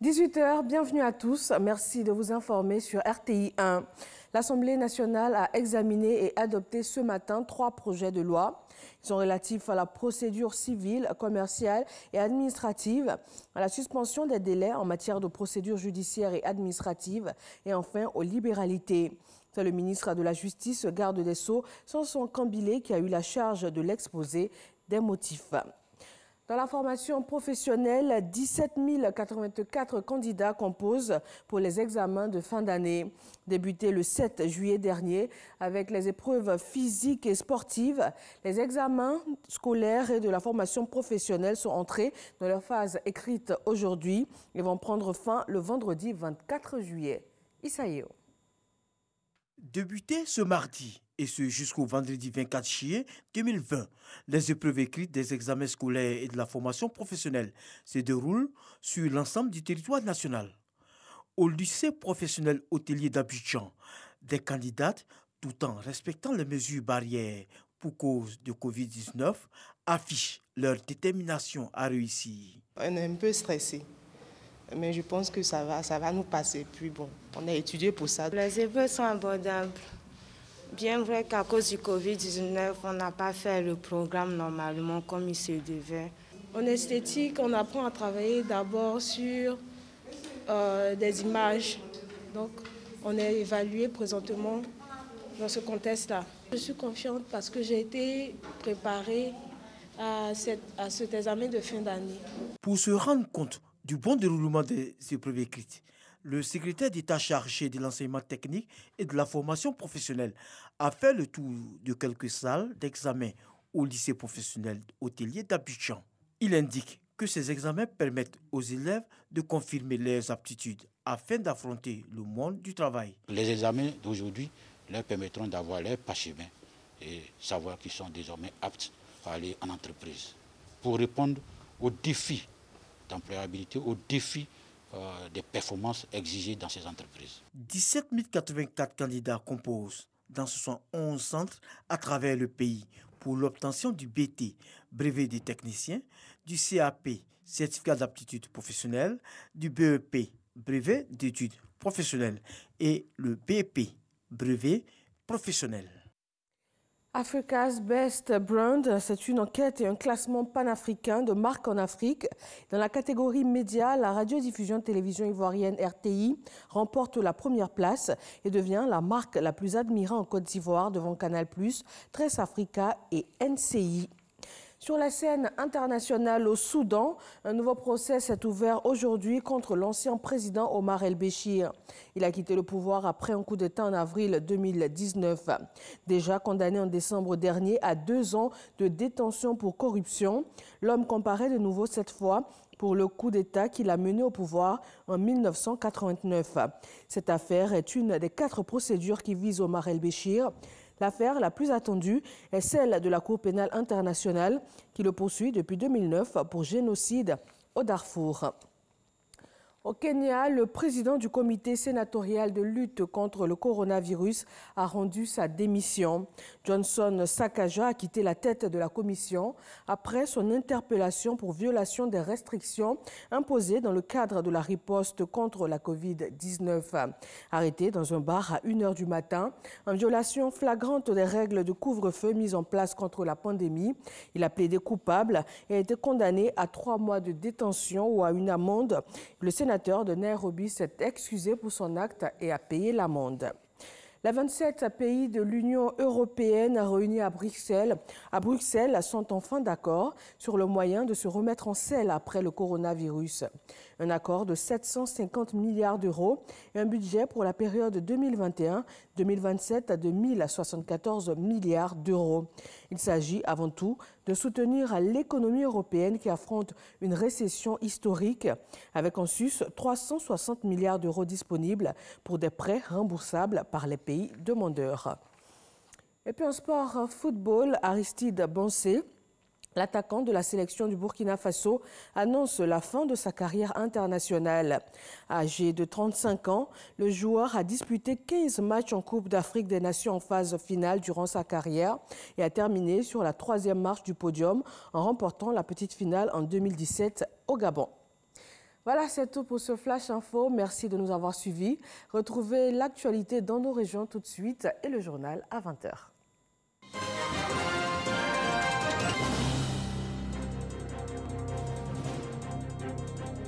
18 h, bienvenue à tous. Merci de vous informer sur RTI 1. L'Assemblée nationale a examiné et adopté ce matin 3 projets de loi. Ils sont relatifs à la procédure civile, commerciale et administrative, à la suspension des délais en matière de procédure judiciaire et administrative et enfin aux libéralités. C'est le ministre de la Justice, garde des Sceaux, Samson Kambilé, qui a eu la charge de l'exposé des motifs. Dans la formation professionnelle, 17 084 candidats composent pour les examens de fin d'année. Débutés le 7 juillet dernier avec les épreuves physiques et sportives, les examens scolaires et de la formation professionnelle sont entrés dans leur phase écrite aujourd'hui et vont prendre fin le vendredi 24 juillet. Isaïo. Débuté ce mardi et ce jusqu'au vendredi 24 juillet 2020, les épreuves écrites des examens scolaires et de la formation professionnelle se déroulent sur l'ensemble du territoire national. Au lycée professionnel hôtelier d'Abidjan, des candidates, tout en respectant les mesures barrières pour cause de Covid-19, affichent leur détermination à réussir. On est un peu stressé. Mais je pense que ça va nous passer. Puis bon, on a étudié pour ça. Les épreuves sont abordables. Bien vrai qu'à cause du Covid-19, on n'a pas fait le programme normalement comme il se devait. En esthétique, on apprend à travailler d'abord sur des images. Donc, on est évalué présentement dans ce contexte-là. Je suis confiante parce que j'ai été préparée à cet examen de fin d'année. Pour se rendre compte du bon déroulement des épreuves écrites, le secrétaire d'État chargé de l'enseignement technique et de la formation professionnelle a fait le tour de quelques salles d'examen au lycée professionnel hôtelier d'Abidjan. Il indique que ces examens permettent aux élèves de confirmer leurs aptitudes afin d'affronter le monde du travail. Les examens d'aujourd'hui leur permettront d'avoir leur parchemin et savoir qu'ils sont désormais aptes à aller en entreprise pour répondre aux défis d'employabilité, aux défis des performances exigées dans ces entreprises. 17 084 candidats composent dans 71 centres à travers le pays pour l'obtention du BT, brevet des techniciens, du CAP, certificat d'aptitude professionnelle, du BEP, brevet d'études professionnelles et le BP, brevet professionnel. Africa's Best Brand, c'est une enquête et un classement panafricain de marques en Afrique. Dans la catégorie médias, la radiodiffusion télévision ivoirienne RTI remporte la première place et devient la marque la plus admirée en Côte d'Ivoire devant Canal+, Tres Africa et NCI. Sur la scène internationale au Soudan, un nouveau procès s'est ouvert aujourd'hui contre l'ancien président Omar el-Béchir. Il a quitté le pouvoir après un coup d'État en avril 2019. Déjà condamné en décembre dernier à 2 ans de détention pour corruption, l'homme comparaît de nouveau cette fois pour le coup d'État qu'il a mené au pouvoir en 1989. Cette affaire est une des 4 procédures qui visent Omar el-Béchir. L'affaire la plus attendue est celle de la Cour pénale internationale qui le poursuit depuis 2009 pour génocide au Darfour. Au Kenya, le président du comité sénatorial de lutte contre le coronavirus a rendu sa démission. Johnson Sakaja a quitté la tête de la commission après son interpellation pour violation des restrictions imposées dans le cadre de la riposte contre la Covid-19. Arrêté dans un bar à 1 h du matin, en violation flagrante des règles de couvre-feu mises en place contre la pandémie, il a plaidé coupable et a été condamné à 3 mois de détention ou à une amende. Le sénateur de Nairobi s'est excusé pour son acte et a payé l'amende. Les 27 pays de l'Union européenne réunis à Bruxelles sont enfin d'accord sur le moyen de se remettre en selle après le coronavirus. Un accord de 750 milliards d'euros et un budget pour la période 2021-2027 de 1074 milliards d'euros. Il s'agit avant tout de soutenir l'économie européenne qui affronte une récession historique avec en sus 360 milliards d'euros disponibles pour des prêts remboursables par les pays demandeurs. Et puis en sport football, Aristide Bansé, l'attaquant de la sélection du Burkina Faso, annonce la fin de sa carrière internationale. Âgé de 35 ans, le joueur a disputé 15 matchs en Coupe d'Afrique des Nations en phase finale durant sa carrière et a terminé sur la 3e marche du podium en remportant la petite finale en 2017 au Gabon. Voilà, c'est tout pour ce Flash Info. Merci de nous avoir suivis. Retrouvez l'actualité dans nos régions tout de suite et le journal à 20 h.